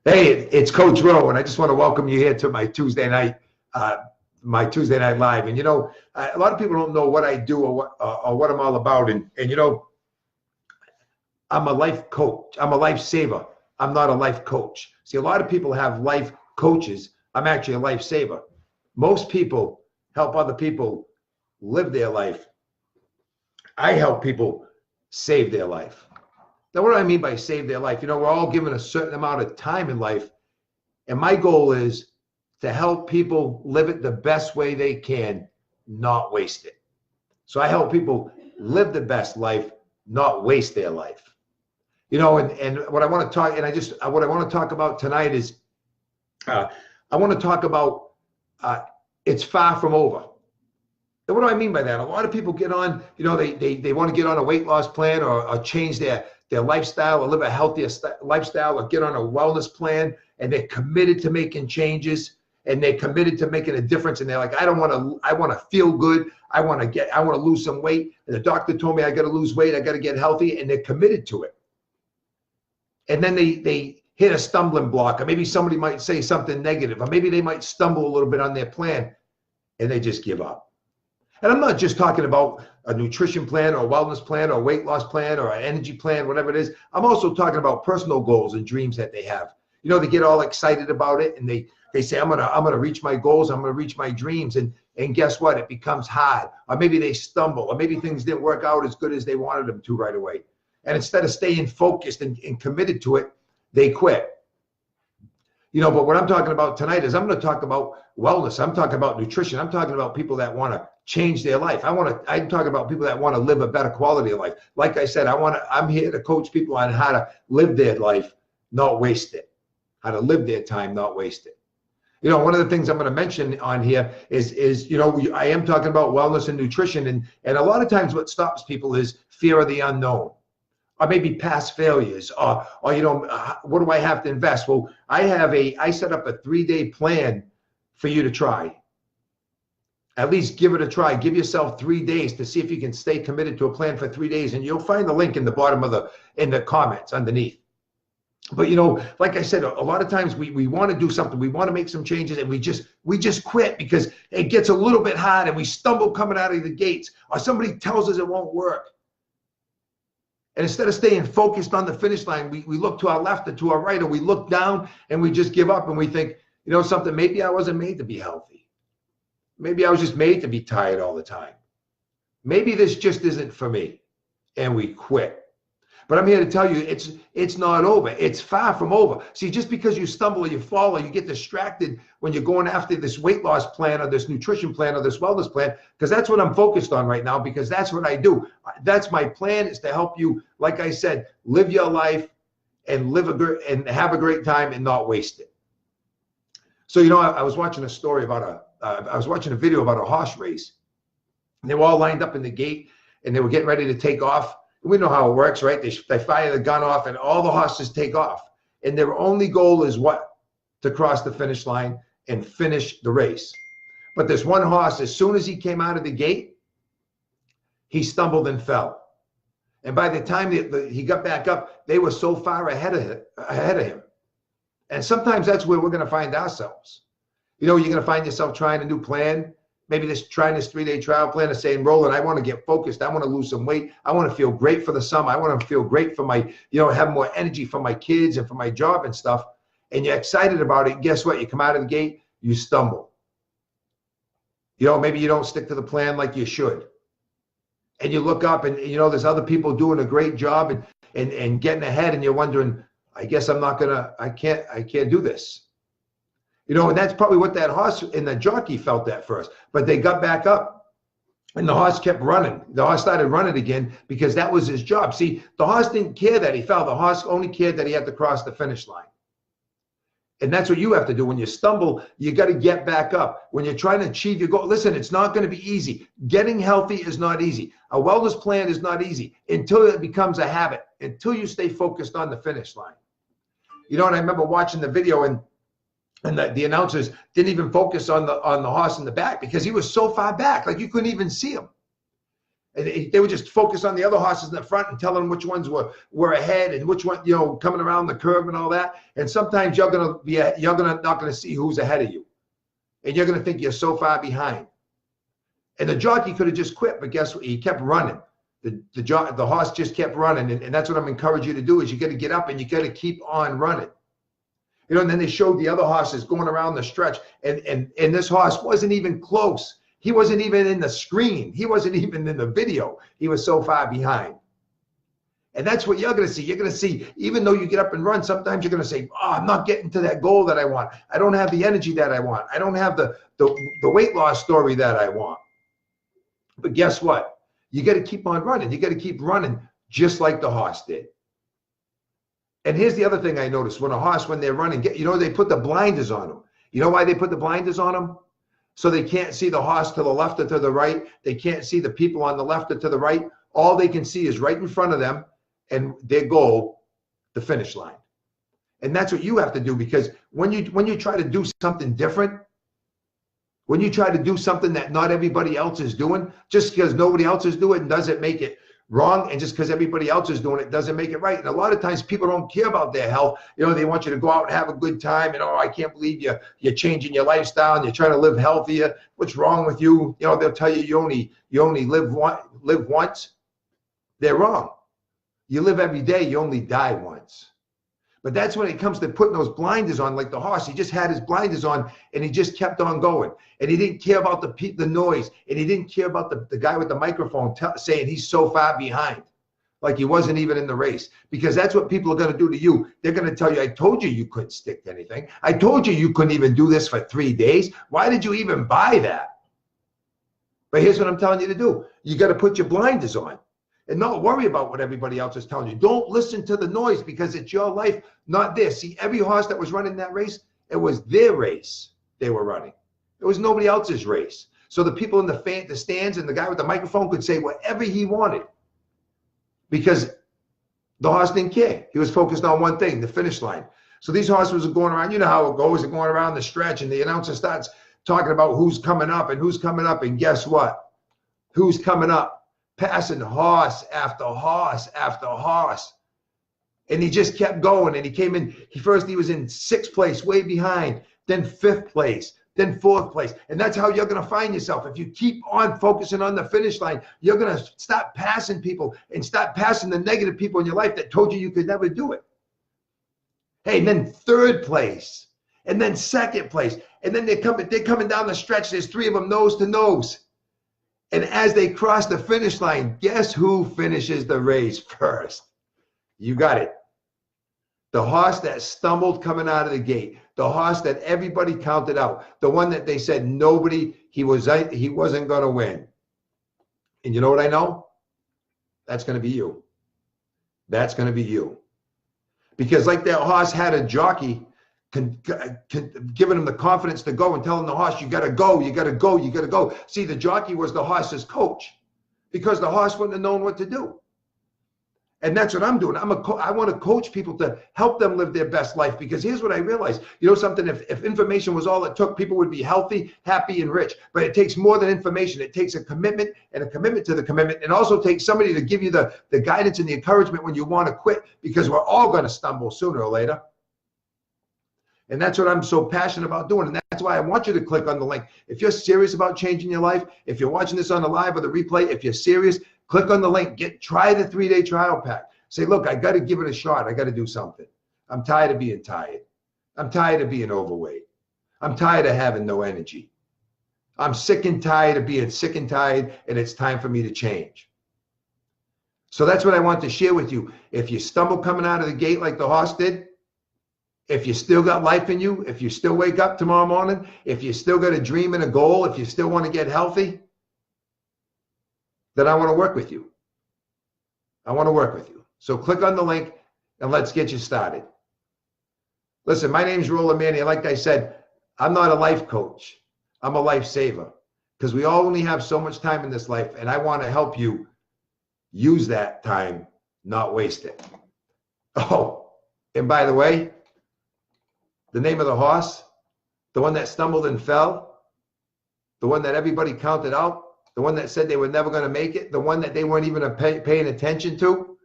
Hey, it's Coach Rowe, and I just want to welcome you here to my Tuesday night live. And a lot of people don't know what I do or what I'm all about. And I'm a life coach. I'm a life saver. I'm not a life coach. See, a lot of people have life coaches. I'm actually a life saver. Most people help other people live their life. I help people save their life. Now, what do I mean by save their life? We're all given a certain amount of time in life, and my goal is to help people live it the best way they can, not waste it. So I help people live the best life, not waste their life. And what I want to talk, what I want to talk about tonight is, I want to talk about it's far from over. And what do I mean by that? A lot of people get on, they want to get on a weight loss plan or change their lifestyle or live a healthier lifestyle or get on a wellness plan, and they're committed to making changes and they're committed to making a difference. And they're like, I want to feel good. I want to lose some weight. And the doctor told me I got to lose weight. I got to get healthy. And they're committed to it. And then they hit a stumbling block, or maybe somebody might say something negative, or maybe they might stumble a little bit on their plan and they just give up. And I'm not just talking about a nutrition plan or a wellness plan or a weight loss plan or an energy plan, whatever it is. I'm also talking about personal goals and dreams that they have. They get all excited about it and they say, I'm gonna reach my goals, I'm gonna reach my dreams. And guess what? It becomes hard. Or maybe they stumble, or maybe things didn't work out as good as they wanted them to right away. And instead of staying focused and committed to it, they quit. But what I'm talking about tonight is I'm going to talk about wellness. I'm talking about nutrition. I'm talking about people that want to change their life. I'm talking about people that want to live a better quality of life. Like I said, I'm here to coach people on how to live their life, not waste it. How to live their time, not waste it. One of the things I'm going to mention on here is I am talking about wellness and nutrition. And a lot of times what stops people is fear of the unknown. Or maybe past failures, or what do I have to invest? Well, I set up a 3-day plan for you to try. At least give it a try. Give yourself 3 days to see if you can stay committed to a plan for 3 days, and you'll find the link in the bottom in the comments underneath. But like I said, a lot of times we want to do something, we want to make some changes, and we just quit because it gets a little bit hard and we stumble coming out of the gates, or somebody tells us it won't work. And instead of staying focused on the finish line, we look to our left or to our right, or we look down and we just give up and we think, something, maybe I wasn't made to be healthy. Maybe I was just made to be tired all the time. Maybe this just isn't for me. And we quit. But I'm here to tell you, it's not over. It's far from over. See, just because you stumble or you fall or you get distracted when you're going after this weight loss plan or this nutrition plan or this wellness plan, because that's what I'm focused on right now, because that's what I do. That's my plan, is to help you, like I said, live your life and have a great time and not waste it. So, I was watching a story about I was watching a video about a horse race. And they were all lined up in the gate and they were getting ready to take off. We know how it works, right? They fire the gun off and all the horses take off. And their only goal is what? To cross the finish line and finish the race. But this one horse, as soon as he came out of the gate, he stumbled and fell. And by the time he got back up, they were so far ahead of him. And sometimes that's where we're going to find ourselves. You're going to find yourself trying a new plan. Maybe trying this 3-day trial plan and saying, Roland, I want to get focused. I want to lose some weight. I want to feel great for the summer. I want to feel great for my, have more energy for my kids and for my job and stuff. And you're excited about it. Guess what? You come out of the gate, you stumble. Maybe you don't stick to the plan like you should. And you look up and, there's other people doing a great job and getting ahead. And you're wondering, I guess I can't do this. And that's probably what that horse and the jockey felt at first. But they got back up and the horse kept running. The horse started running again because that was his job. See, the horse didn't care that he fell. The horse only cared that he had to cross the finish line. And that's what you have to do. When you stumble, you got to get back up. When you're trying to achieve your goal, listen, it's not going to be easy. Getting healthy is not easy. A wellness plan is not easy until it becomes a habit, until you stay focused on the finish line. And I remember watching the video and the announcers didn't even focus on the horse in the back because he was so far back, like you couldn't even see him. And they would just focus on the other horses in the front and tell them which ones were ahead and which one, coming around the curve and all that. And sometimes you're not gonna see who's ahead of you, and you're gonna think you're so far behind. And the jockey could have just quit, but guess what? He kept running. The horse just kept running, and that's what I'm encouraging you to do. Is you got to get up and you got to keep on running. And then they showed the other horses going around the stretch, and this horse wasn't even close. He wasn't even in the screen. He wasn't even in the video. He was so far behind. And that's what you're going to see. You're going to see, even though you get up and run, sometimes you're going to say, oh, I'm not getting to that goal that I want. I don't have the energy that I want. I don't have the weight loss story that I want. But guess what? You got to keep on running. You got to keep running just like the horse did. And here's the other thing I noticed. When a horse, when they're running, they put the blinders on them. You know why they put the blinders on them? So they can't see the horse to the left or to the right. They can't see the people on the left or to the right. All they can see is right in front of them and their goal, the finish line. And that's what you have to do, because when you try to do something different, when you try to do something that not everybody else is doing, just because nobody else is doing it doesn't make it wrong, and just because everybody else is doing it doesn't make it right. And a lot of times people don't care about their health. They want you to go out and have a good time, and I can't believe you're changing your lifestyle and you're trying to live healthier. What's wrong with you? They'll tell you you only live once. They're wrong. You live every day, you only die once. But that's when it comes to putting those blinders on, like the horse. He just had his blinders on and he just kept on going. And he didn't care about the noise. And he didn't care about the guy with the microphone saying he's so far behind, like he wasn't even in the race. Because that's what people are going to do to you. They're going to tell you, I told you couldn't stick to anything. I told you couldn't even do this for 3 days. Why did you even buy that? But here's what I'm telling you to do. You got to put your blinders on and not worry about what everybody else is telling you. Don't listen to the noise, because it's your life, not theirs. See, every horse that was running that race, it was their race they were running. It was nobody else's race. So the people in the stands and the guy with the microphone could say whatever he wanted, because the horse didn't care. He was focused on one thing, the finish line. So these horses are going around. You know how it goes. They're going around the stretch, and the announcer starts talking about who's coming up and who's coming up. And guess what? Who's coming up? Passing horse after horse after horse. And he just kept going. And he came in, he was in 6th place, way behind, then 5th place, then 4th place. And that's how you're going to find yourself. If you keep on focusing on the finish line, you're going to stop passing people and stop passing the negative people in your life that told you could never do it. Hey, and then 3rd place, and then 2nd place. And then they're coming down the stretch. There's 3 of them nose to nose. And as they cross the finish line, guess who finishes the race first? You got it. The horse that stumbled coming out of the gate, the horse that everybody counted out, the one that they said he wasn't going to win. And you know what I know? That's going to be you. That's going to be you. Because like that horse had a jockey giving him the confidence to go and telling the horse, you got to go, you got to go, you got to go. See, the jockey was the horse's coach, because the horse wouldn't have known what to do. And that's what I'm doing. I want to coach people to help them live their best life, because here's what I realized. You know something? If information was all it took, people would be healthy, happy, and rich. But it takes more than information. It takes a commitment, and a commitment to the commitment. And also takes somebody to give you the guidance and the encouragement when you want to quit, because we're all going to stumble sooner or later. And that's what I'm so passionate about doing. And that's why I want you to click on the link. If you're serious about changing your life, if you're watching this on the live or the replay, if you're serious, click on the link. Try the 3-day trial pack. Say, look, I got to give it a shot. I got to do something. I'm tired of being tired. I'm tired of being overweight. I'm tired of having no energy. I'm sick and tired of being sick and tired, and it's time for me to change. So that's what I want to share with you. If you stumble coming out of the gate like the horse did, if you still got life in you, if you still wake up tomorrow morning, if you still got a dream and a goal, if you still want to get healthy, then I want to work with you. I want to work with you. So click on the link and let's get you started. Listen, my name's Roland Manny. Like I said, I'm not a life coach. I'm a life saver, because we all only have so much time in this life, and I want to help you use that time, not waste it. Oh, and by the way, the name of the horse, the one that stumbled and fell, the one that everybody counted out, the one that said they were never going to make it, the one that they weren't even paying attention to,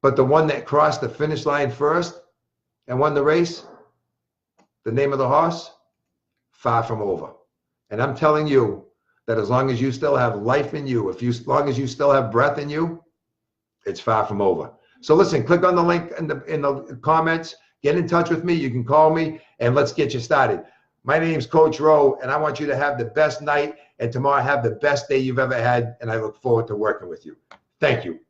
but the one that crossed the finish line first and won the race, the name of the horse, Far From Over. And I'm telling you that as long as you still have life in you, as long as you still have breath in you, it's far from over. So listen, click on the link in the comments, get in touch with me. You can call me and let's get you started. My name's Coach Rowe, and I want you to have the best night, and tomorrow have the best day you've ever had, and I look forward to working with you. Thank you.